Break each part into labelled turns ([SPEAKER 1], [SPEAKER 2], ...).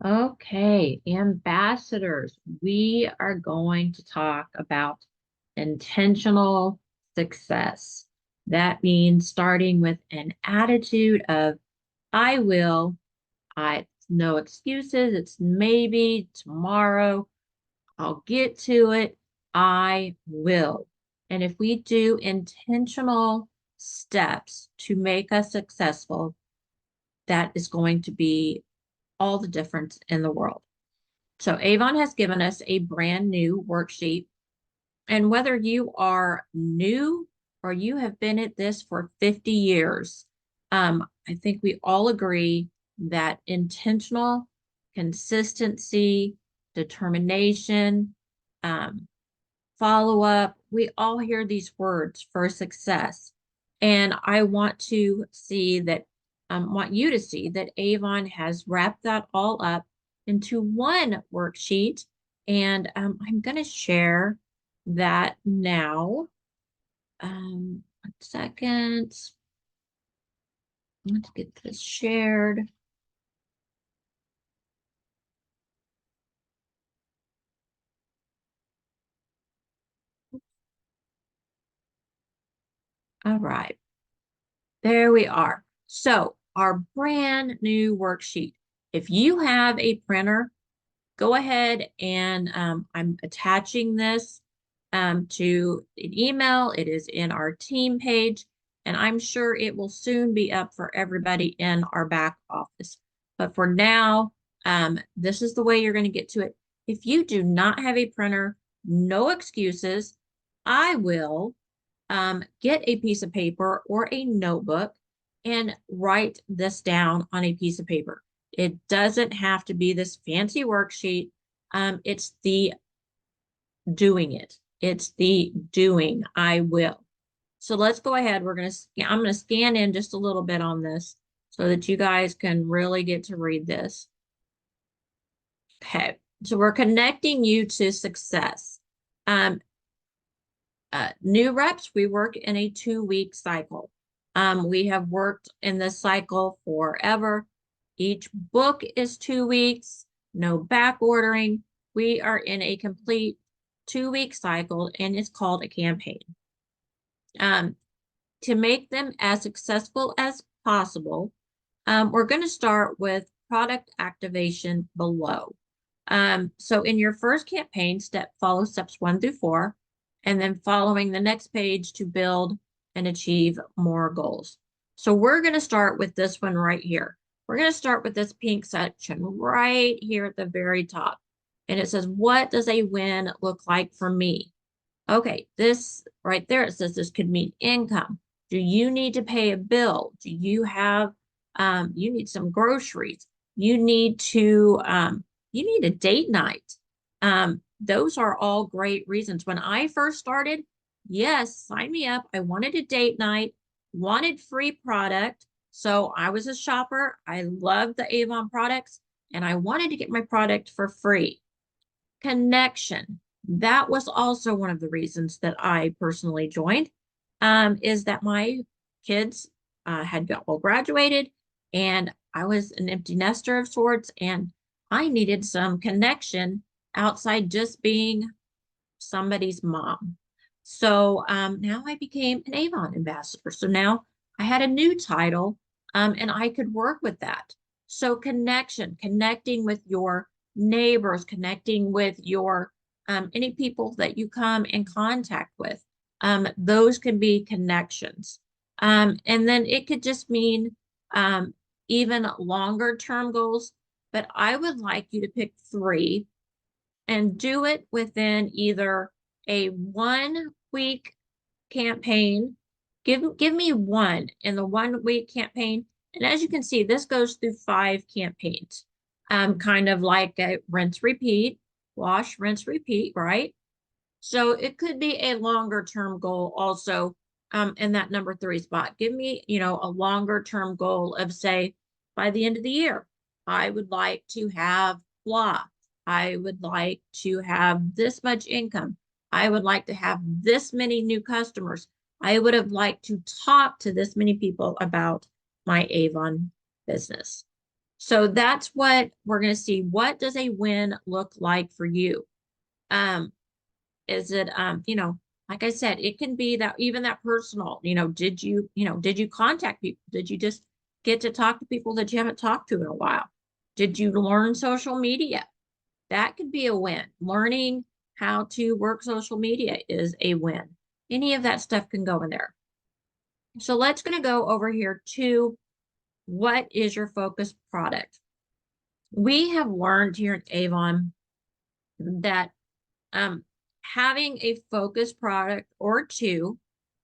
[SPEAKER 1] Okay, ambassadors, we are going to talk about intentional success. That means starting with an attitude of I will, I no excuses, it's maybe tomorrow, I'll get to it, I will. And if we do intentional steps to make us successful, that is going to be all the difference in the world. So Avon has given us a brand new worksheet. And whether you are new or you have been at this for 50 years, I think we all agree that intentional consistency, determination, um, follow up, we all hear these words for success. And I want to see that, want you to see that Avon has wrapped that all up into one worksheet. And I'm going to share that now. 1 second. Let's get this shared. All right, there we are. So our brand new worksheet. If you have a printer, go ahead and I'm attaching this to an email. It is in our team page, and I'm sure it will soon be up for everybody in our back office. But for now, this is the way you're going to get to it. If you do not have a printer, no excuses. I will get a piece of paper or a notebook and write this down on a piece of paper. It doesn't have to be this fancy worksheet. It's the doing it. It's the doing. I will. So let's go ahead. I'm going to scan in just a little bit on this so that you guys can really get to read this. Okay. So we're connecting you to success. Um, New reps, we work in a 2-week cycle. We have worked in this cycle forever. Each book is 2 weeks, no back ordering. We are in a complete 2-week cycle, and it's called a campaign. To make them as successful as possible, we're going to start with product activation below. So in your first campaign, follow steps 1 through 4, and then following the next page to build and achieve more goals. So we're going to start with this one right here. We're going to start with this pink section right here at the very top. And it says, what does a win look like for me? Okay, this right there, it says this could mean income. Do you need to pay a bill? Do you have, you need some groceries? You need to, you need a date night. Those are all great reasons. When I first started, yes, sign me up. I wanted a date night, wanted free product. So I was a shopper. I loved the Avon products, and I wanted to get my product for free. Connection. That was also one of the reasons that I personally joined, is that my kids had all graduated, and I was an empty nester of sorts, and I needed some connection outside just being somebody's mom. So now I became an Avon ambassador. So now I had a new title, and I could work with that. So connection, connecting with your neighbors, connecting with your any people that you come in contact with. Those can be connections. And then it could just mean even longer term goals. But I would like you to pick 3 and do it within either a 1-week campaign. Give me one in the 1-week campaign. And as you can see, this goes through 5 campaigns, kind of like a rinse, repeat, wash, rinse, repeat, right? So it could be a longer term goal also, in that number 3 spot. Give me, a longer term goal of, say, by the end of the year, I would like to have blah. I would like to have this much income. I would like to have this many new customers. I would have liked to talk to this many people about my Avon business. So that's what we're going to see. What does a win look like for you? Um, is it, like I said, it can be that even that personal, did you contact people? Did you just get to talk to people that you haven't talked to in a while? Did you learn social media? That could be a win. Learning how to work social media is a win. Any of that stuff can go in there. So let's going to go over here to what is your focus product? We have learned here at Avon that um, having a focus product or two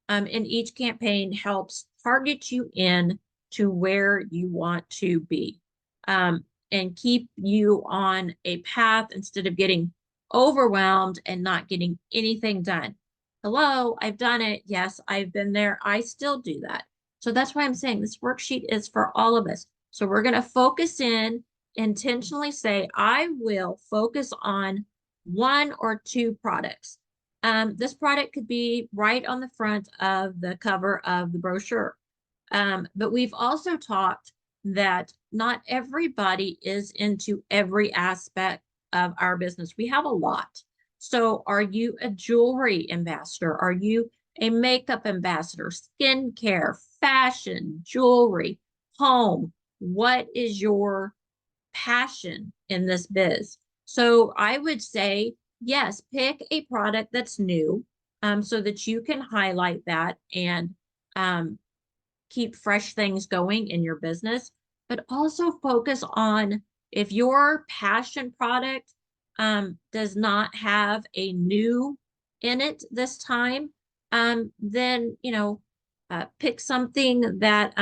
[SPEAKER 1] in each campaign helps target you in to where you want to be and keep you on a path instead of getting overwhelmed and not getting anything done. Hello, I've done it. Yes, I've been there. I still do that. So that's why I'm saying this worksheet is for all of us. So we're going to focus in, intentionally say, I will focus on one or two products. This product could be right on the front of the cover of the brochure. But we've also talked that not everybody is into every aspect of our business. We have a lot. So are you a jewelry ambassador? Are you a makeup ambassador, skincare, fashion, jewelry, home? What is your passion in this biz? So I would say, yes, pick a product that's new so that you can highlight that and um, keep fresh things going in your business, but also focus on if your passion product does not have a new in it this time, then, pick something that's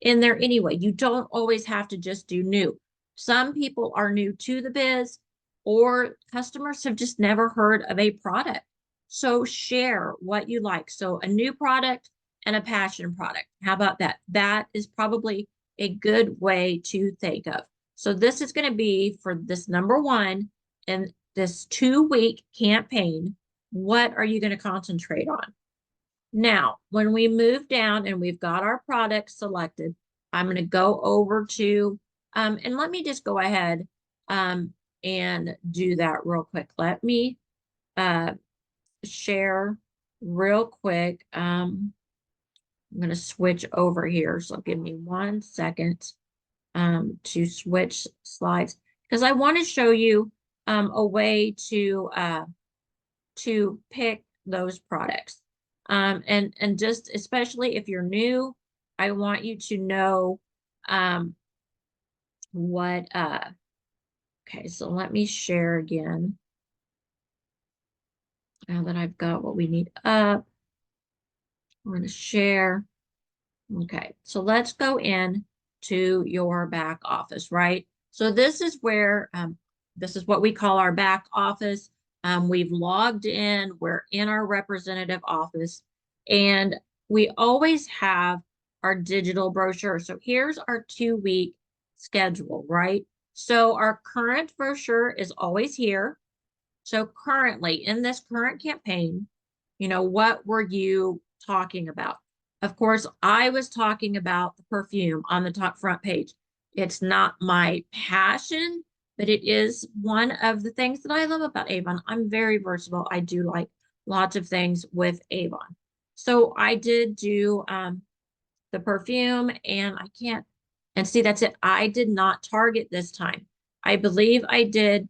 [SPEAKER 1] in there anyway. You don't always have to just do new. Some people are new to the biz or customers have just never heard of a product. So share what you like. So a new product and a passion product. How about that? That is probably a good way to think of. So this is going to be for this number one in this 2-week campaign. What are you going to concentrate on? Now, when we move down and we've got our products selected, I'm going to go over to, and let me just go ahead and do that real quick. Let me uh, share real quick. I'm going to switch over here. So give me 1 second to switch slides because I want to show you a way to pick those products. And just especially if you're new, I want you to know what okay, so let me share again. Now that I've got what we need up, we're going to share. Okay, so let's go in to your back office, right? So this is where this is what we call our back office. We've logged in, we're in our representative office, and we always have our digital brochure. So here's our 2-week schedule, right? So our current brochure is always here. So currently in this current campaign, what were you talking about? Of course, I was talking about the perfume on the top front page. It's not my passion, but it is one of the things that I love about Avon. I'm very versatile. I do like lots of things with Avon. So I did do the perfume and I can't, and see, that's it. I did not target this time. I believe I did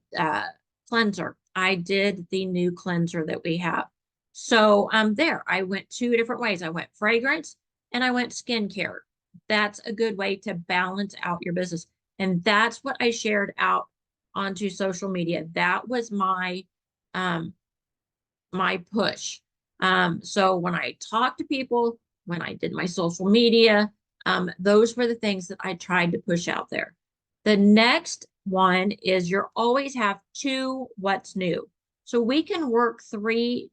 [SPEAKER 1] cleanser. I did the new cleanser that we have. So there, I went 2 different ways. I went fragrance and I went skincare. That's a good way to balance out your business. And that's what I shared out onto social media. That was um, my push. So when I talked to people, when I did my social media, those were the things that I tried to push out there. The next one is you'll always have 2 what's new. So we can work 3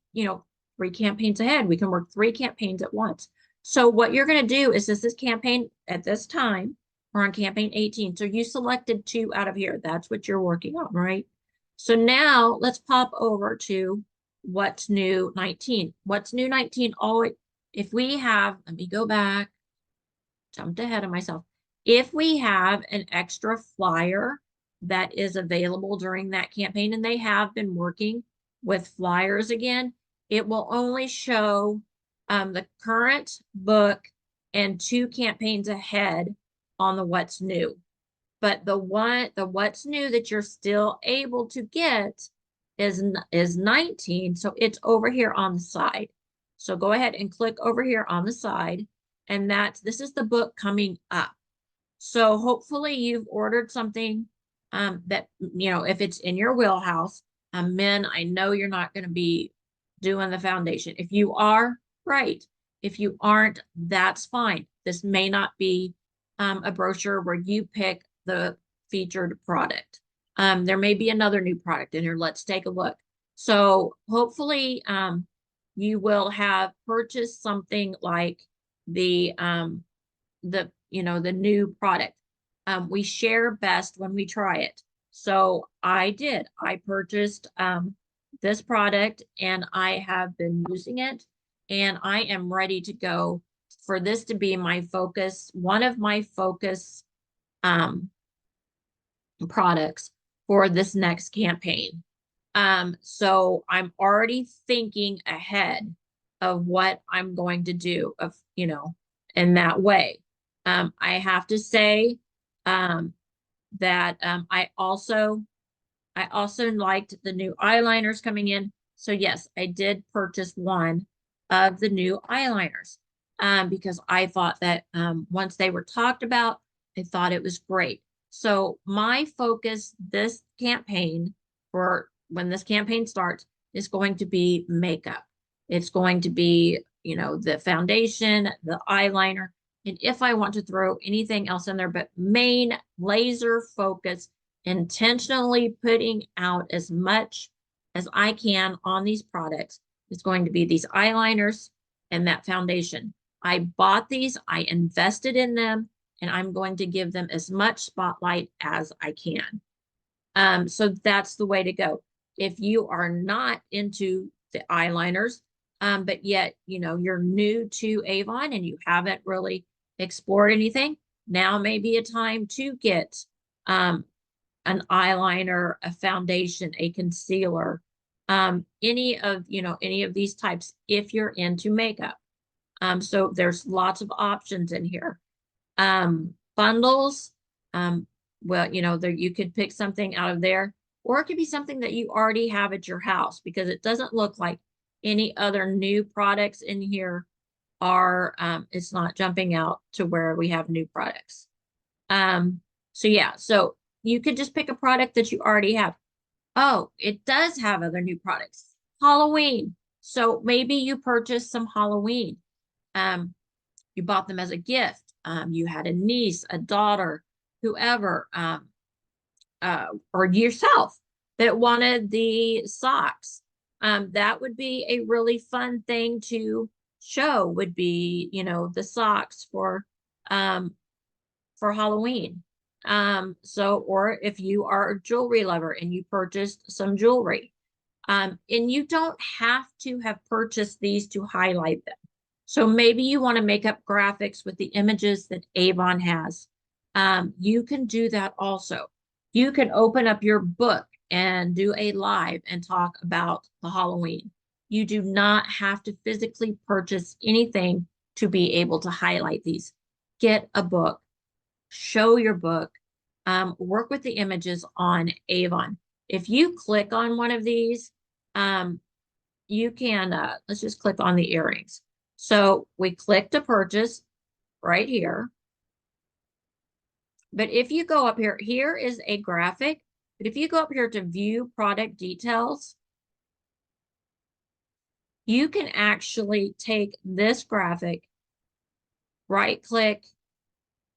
[SPEAKER 1] campaigns ahead. We can work 3 campaigns at once. So what you're going to do is this campaign at this time, we're on campaign 18. So you selected 2 out of here. That's what you're working on, right? So now let's pop over to what's new 19. What's new 19? Oh, if we have, let me go back. jumped ahead of myself. If we have an extra flyer that is available during that campaign, and they have been working with flyers again, it will only show the current book and 2 campaigns ahead on the what's new. But the what's new that you're still able to get is 19. So it's over here on the side. So go ahead and click over here on the side. And this is the book coming up. So hopefully you've ordered something that, if it's in your wheelhouse. Men, I know you're not going to be doing the foundation. If you are, great. If you aren't, that's fine. This may not be a brochure where you pick the featured product. There may be another new product in here. Let's take a look. So hopefully you will have purchased something like the new product. We share best when we try it. So I did. I purchased this product and I have been using it, and I am ready to go for this to be my focus, one of my focus products for this next campaign. So I'm already thinking ahead of what I'm going to do in that way. I have to say that I also liked the new eyeliners coming in. So yes, I did purchase one of the new eyeliners because I thought that once they were talked about, I thought it was great. So my focus this campaign, for when this campaign starts, is going to be makeup. It's going to be, the foundation, the eyeliner, and if I want to throw anything else in there, but main laser focus, intentionally putting out as much as I can on these products, is going to be these eyeliners and that foundation. I bought these, I invested in them, and I'm going to give them as much spotlight as I can. So that's the way to go. If you are not into the eyeliners, but yet, you're new to Avon and you haven't really explored anything, now may be a time to get an eyeliner, a foundation, a concealer, any of these types if you're into makeup. So there's lots of options in here. Bundles, well, there you could pick something out of there, or it could be something that you already have at your house, because it doesn't look like any other new products in here are, it's not jumping out to where we have new products. So yeah, so you could just pick a product that you already have. Oh, it does have other new products. Halloween. So maybe you purchased some Halloween. You bought them as a gift. You had a niece, a daughter, whoever, or yourself that wanted the socks. That would be a really fun thing to show, would be, the socks for Halloween. Or if you are a jewelry lover and you purchased some jewelry, and you don't have to have purchased these to highlight them. So maybe you want to make up graphics with the images that Avon has. You can do that also. You can open up your book and do a live and talk about the Halloween. You do not have to physically purchase anything to be able to highlight these. Get a book, show your book, work with the images on Avon. If you click on one of these, you can, let's just click on the earrings. So we click to purchase right here. But if you go up here, here is a graphic. But if you go up here to view product details, you can actually take this graphic, right click,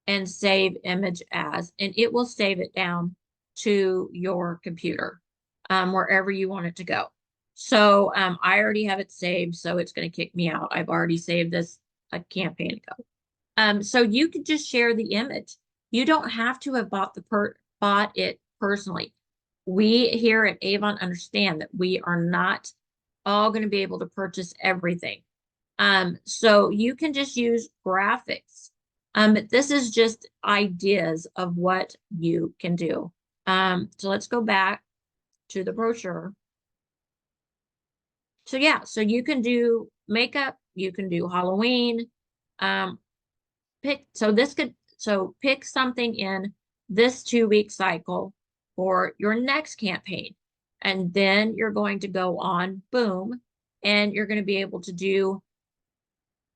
[SPEAKER 1] and save image as, and it will save it down to your computer, wherever you want it to go. So I already have it saved, so it's going to kick me out. I've already saved this a campaign ago. So you could just share the image. You don't have to have bought it personally. We here at Avon understand that we are not all going to be able to purchase everything. So you can just use graphics. But this is just ideas of what you can do. So let's go back to the brochure. So yeah, so you can do makeup, you can do Halloween. Um, pick something in this 2 week cycle for your next campaign. And then you're going to go on, boom, and you're going to be able to do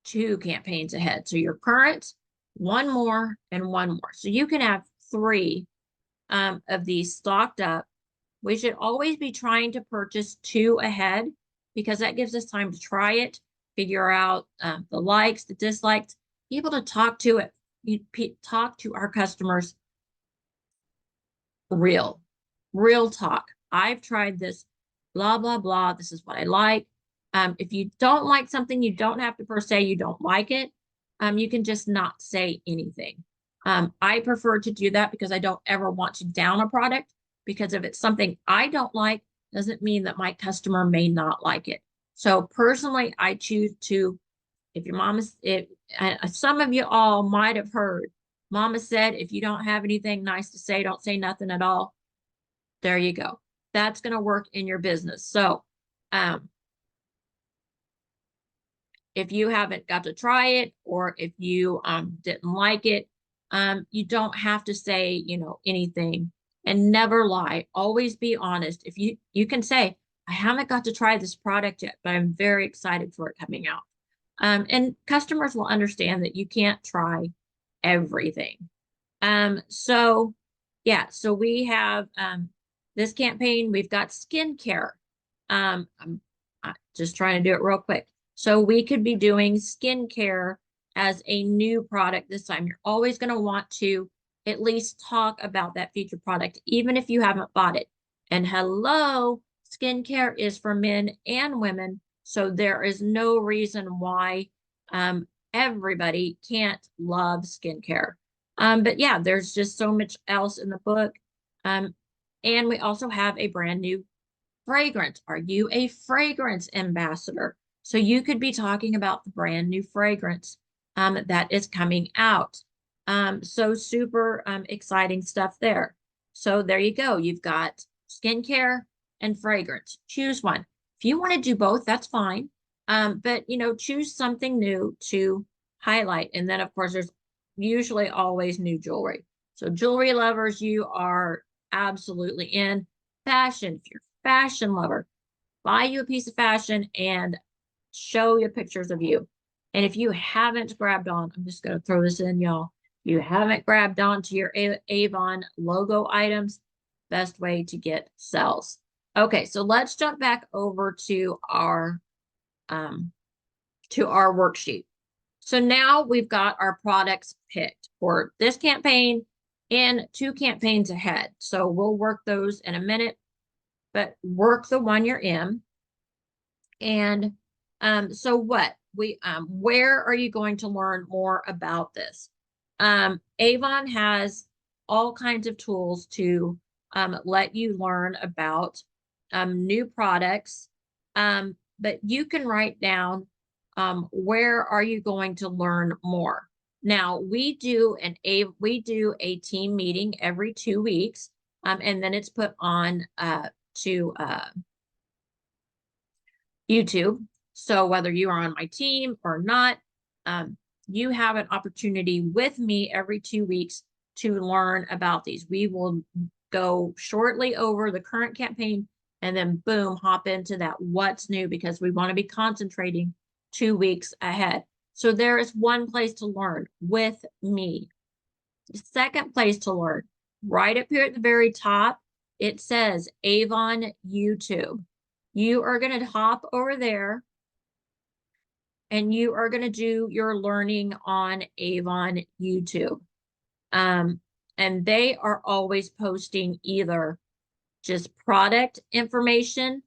[SPEAKER 1] 2 campaigns ahead. So your current, one more, and one more. So you can have 3 of these stocked up. We should always be trying to purchase 2 ahead because that gives us time to try it, figure out the likes, the dislikes, be able to talk to it. You talk to our customers real, real talk. I've tried this, blah, blah, blah. This is what I like. If you don't like something, you don't have to per se, you don't like it. You can just not say anything. I prefer to do that because I don't ever want to down a product, because if it's something I don't like, doesn't mean that my customer may not like it. So personally, I choose to, if your mom is, if some of you all might have heard, mama said, if you don't have anything nice to say, don't say nothing at all. There you go. That's going to work in your business. So, if you haven't got to try it, or if you didn't like it, you don't have to say, anything, and never lie. Always be honest. If you can say, I haven't got to try this product yet, but I'm very excited for it coming out. And customers will understand that you can't try everything. So yeah, so we have this campaign, we've got skincare. I'm just trying to do it real quick. So we could be doing skincare as a new product this time. You're always going to want to at least talk about that featured product, even if you haven't bought it. And hello, skincare is for men and women. So there is no reason why everybody can't love skincare. But yeah, there's just so much else in the book. And we also have a brand new fragrance. Are you a fragrance ambassador? So you could be talking about the brand new fragrance that is coming out. So super exciting stuff there. So there you go. You've got skincare and fragrance. Choose one. If you want to do both, that's fine. But choose something new to highlight. And then of course there's usually always new jewelry. So jewelry lovers, you are absolutely in. Fashion, if you're a fashion lover, buy you a piece of fashion and show you pictures of you. And if you haven't grabbed on, I'm just going to throw this in, y'all. If you haven't grabbed on to your Avon logo items, best way to get sales. Okay, so let's jump back over to our worksheet. So now we've got our products picked for this campaign and 2 campaigns ahead. So we'll work those in a minute, but work the one you're in. And so what where are you going to learn more about this? Avon has all kinds of tools to let you learn about new products, but you can write down where are you going to learn more. Now we do a team meeting every 2 weeks, and then it's put on to YouTube. So whether you are on my team or not, you have an opportunity with me every 2 weeks to learn about these. We will go shortly over the current campaign and then boom, hop into that what's new, because we want to be concentrating 2 weeks ahead. So there is one place to learn with me. The second place to learn, right up here at the very top, it says Avon YouTube. You are going to hop over there and you are going to do your learning on Avon YouTube. And they are always posting either just product information.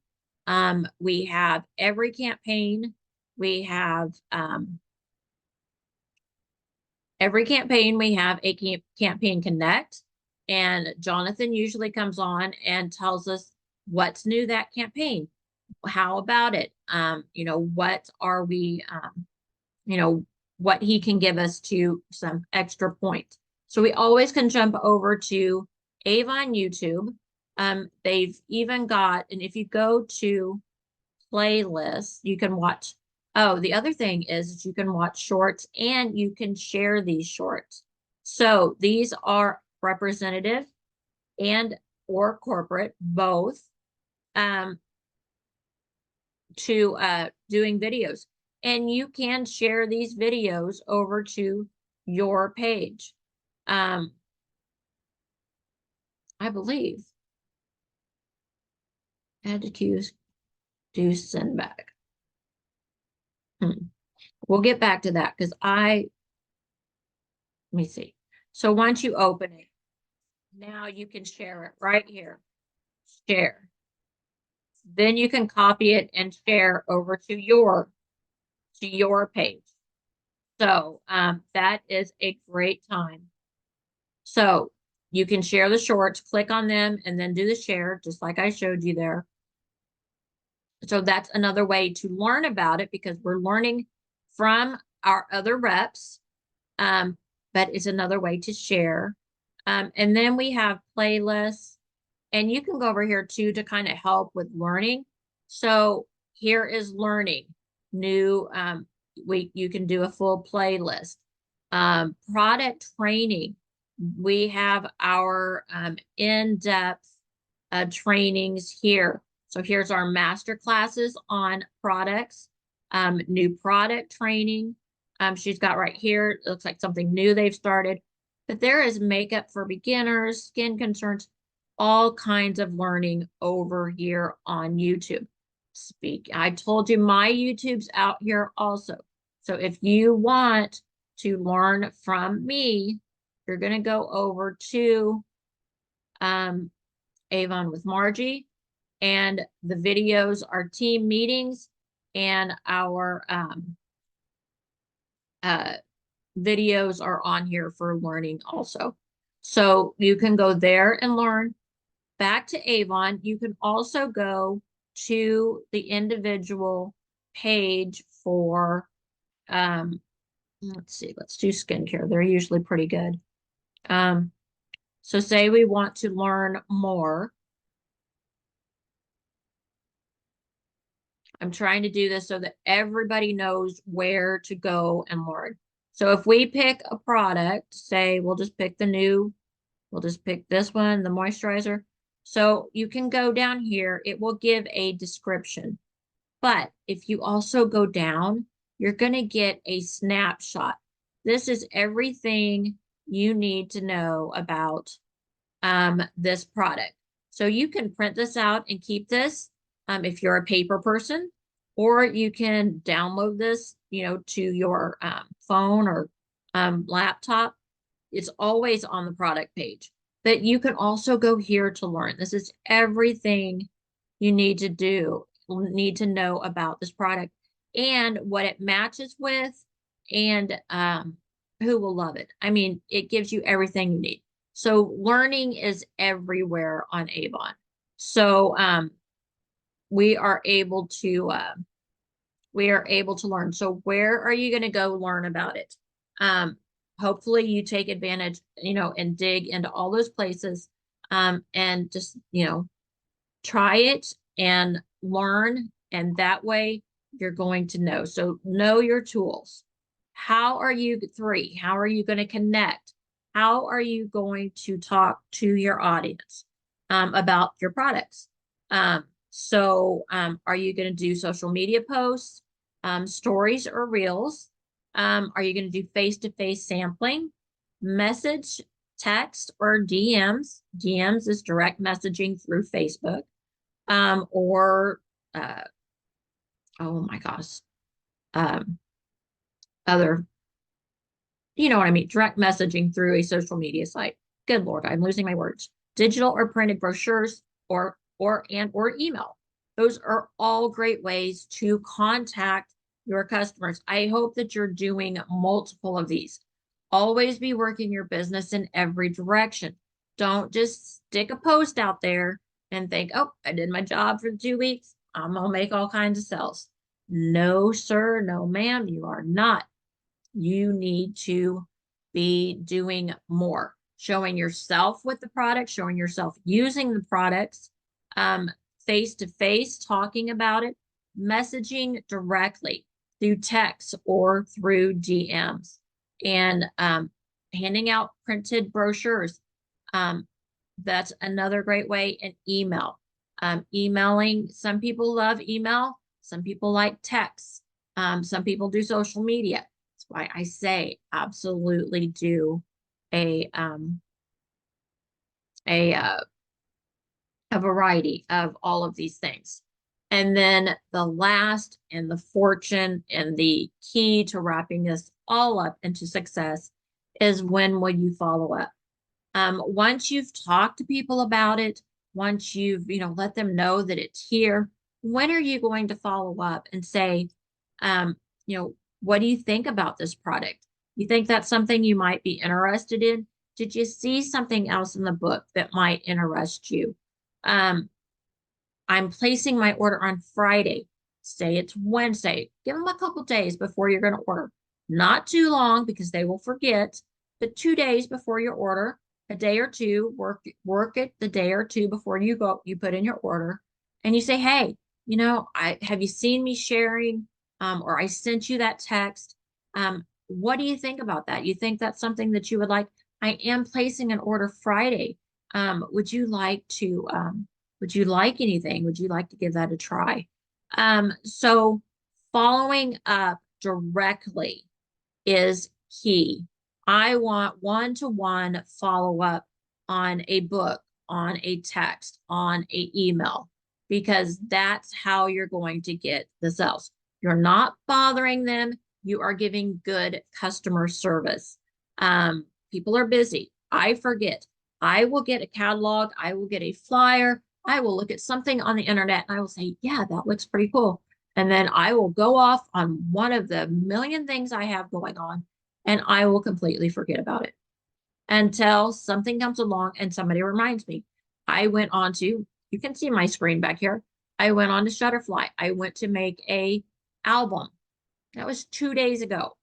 [SPEAKER 1] We have every campaign. We have every campaign. We have a campaign connect, and Jonathan usually comes on and tells us what's new that campaign. How about it? What are we, what he can give us to some extra points. So we always can jump over to Avon YouTube. They've even got, and if you go to playlists, you can watch. Oh, the other thing is you can watch shorts and you can share these shorts. So these are representative and or corporate, both, um, to doing videos. And you can share these videos over to your page. I believe add to queues, do send back. We'll get back to that because let me see. So once you open it, now you can share it right here. Share. Then you can copy it and share over to your page. So that is a great time. So you can share the shorts, click on them, and then do the share, just like I showed you there. So that's another way to learn about it because we're learning from our other reps, but it's another way to share. And then we have playlists, and you can go over here too to kind of help with learning. So here is learning new. You can do a full playlist. Product training. We have our in-depth trainings here. So here's our master classes on products, new product training. She's got right here, it looks like something new they've started. But there is makeup for beginners, skin concerns, all kinds of learning over here on YouTube. I told you my YouTube's out here also. So if you want to learn from me, you're going to go over to Avon with Margie, and the videos are team meetings, and our videos are on here for learning also. So you can go there and learn. Back to Avon, you can also go to the individual page for, let's see, let's do skincare. They're usually pretty good. So say we want to learn more. I'm trying to do this so that everybody knows where to go and learn. So if we pick a product, say we'll just pick this one, the moisturizer. So you can go down here, it will give a description. But if you also go down, you're going to get a snapshot. This is everything you need to know about this product. So you can print this out and keep this if you're a paper person, or you can download this, to your phone or laptop. It's always on the product page. But you can also go here to learn. This is everything you need to know about this product and what it matches with, and who will love it. I mean, it gives you everything you need. So learning is everywhere on Avon. So we are able to learn. So where are you going to go learn about it? Hopefully you take advantage, and dig into all those places, and just, try it and learn. And that way you're going to know. So know your tools. How are you going to connect? How are you going to talk to your audience about your products? So are you going to do social media posts, stories or reels? Are you going to do face-to-face sampling, message, text, or DMs? DMs is direct messaging through Facebook, or oh my gosh, other, you know what I mean, direct messaging through a social media site. Good Lord, I'm losing my words. Digital or printed brochures, or email. Those are all great ways to contact your customers. I hope that you're doing multiple of these. Always be working your business in every direction. Don't just stick a post out there and think, oh, I did my job for 2 weeks. I'm going to make all kinds of sales. No, sir. No, ma'am. You are not. You need to be doing more, showing yourself with the product, showing yourself using the products, face to face, talking about it, messaging directly through text or through DMs, and handing out printed brochures. Um, that's another great way. And email. Emailing, some people love email, some people like text, some people do social media. That's why I say absolutely do a um, a uh, a variety of all of these things. And then the last and the fortune and the key to wrapping this all up into success is, when will you follow up? Once you've talked to people about it, once you've, let them know that it's here, when are you going to follow up and say, um, what do you think about this product? You think that's something you might be interested in? Did you see something else in the book that might interest you? Um, I'm placing my order on Friday. Say it's Wednesday. Give them a couple days before you're going to order. Not too long, because they will forget, but 2 days before your order, a day or two, work it the day or two before you put in your order, and you say, hey, I have you seen me sharing, or I sent you that text. What do you think about that? You think that's something that you would like? I am placing an order Friday. Would you like to would you like anything? Would you like to give that a try? So following up directly is key. I want one-to-one follow-up on a book, on a text, on a email, because that's how you're going to get the sales. You're not bothering them. You are giving good customer service. People are busy. I forget. I will get a catalog. I will get a flyer. I will look at something on the internet and I will say, yeah, that looks pretty cool. And then I will go off on one of the million things I have going on, and I will completely forget about it until something comes along and somebody reminds me. I went on to, you can see my screen back here. I went on to Shutterfly. I went to make a album. That was 2 days ago.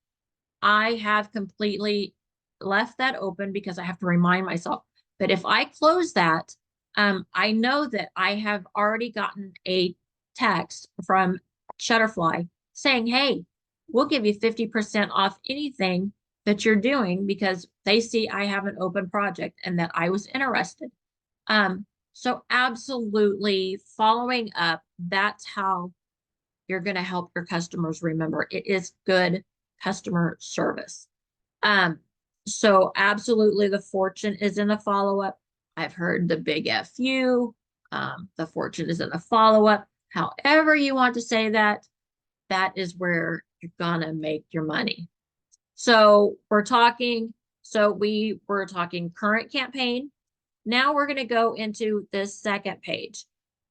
[SPEAKER 1] I have completely left that open because I have to remind myself. But if I close that, I know that I have already gotten a text from Shutterfly saying, hey, we'll give you 50% off anything that you're doing, because they see I have an open project and that I was interested. So absolutely following up, that's how you're going to help your customers remember. It is good customer service. Um, so absolutely the fortune is in the follow-up. I've heard the big FU. The fortune is in the follow-up. However you want to say that, that is where you're gonna make your money. So we were talking current campaign. Now we're gonna go into this second page.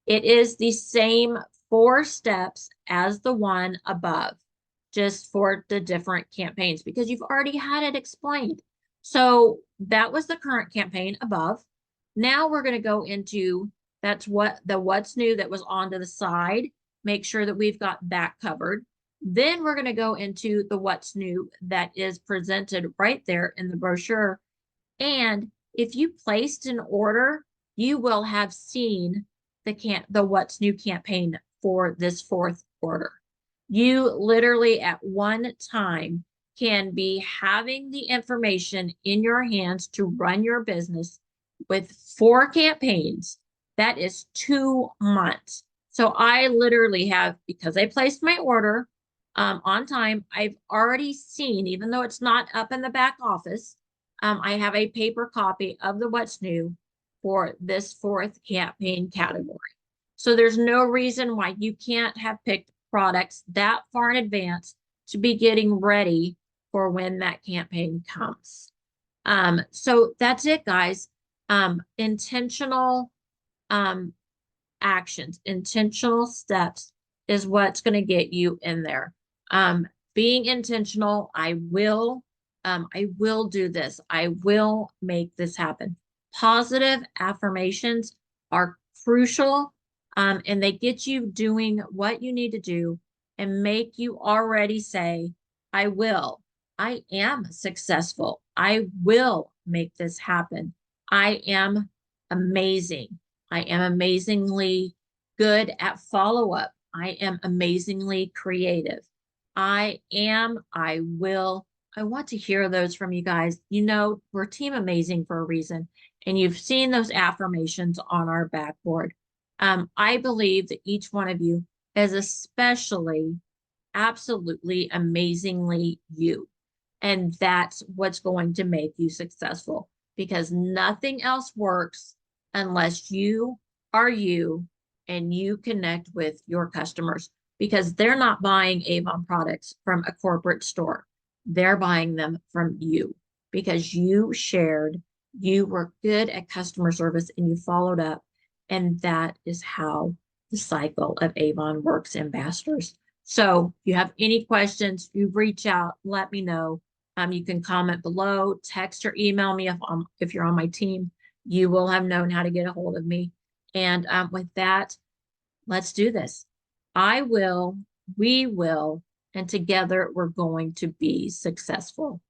[SPEAKER 1] It is the same 4 steps as the one above, just for the different campaigns, because you've already had it explained. So that was the current campaign above. Now we're going to go into, that's what's new that was on to the side. Make sure that we've got that covered. Then we're going to go into the what's new that is presented right there in the brochure. And if you placed an order, you will have seen the what's new campaign for this 4th order. You literally at one time can be having the information in your hands to run your business with 4 campaigns. That is 2 months. So I literally have, because I placed my order on time, I've already seen, even though it's not up in the back office, I have a paper copy of the what's new for this 4th campaign category. So there's no reason why you can't have picked products that far in advance to be getting ready for when that campaign comes. So that's it, guys. Intentional actions, intentional steps is what's going to get you in there. Being intentional, I will do this. I will make this happen. Positive affirmations are crucial, and they get you doing what you need to do and make you already say, I will, I am successful. I will make this happen. I am amazing. I am amazingly good at follow up. I am amazingly creative. I will. I want to hear those from you guys. You know, we're Team Amazing for a reason, and you've seen those affirmations on our backboard. I believe that each one of you is especially absolutely amazingly you. And that's what's going to make you successful because nothing else works unless you are you and you connect with your customers because they're not buying Avon products from a corporate store. They're buying them from you because you shared, you were good at customer service and you followed up. And that is how the cycle of Avon works, ambassadors. So if you have any questions, you reach out, let me know. You can comment below, text or email me if you're on my team. You will have known how to get a hold of me. And with that, let's do this. I will, we will, and together we're going to be successful.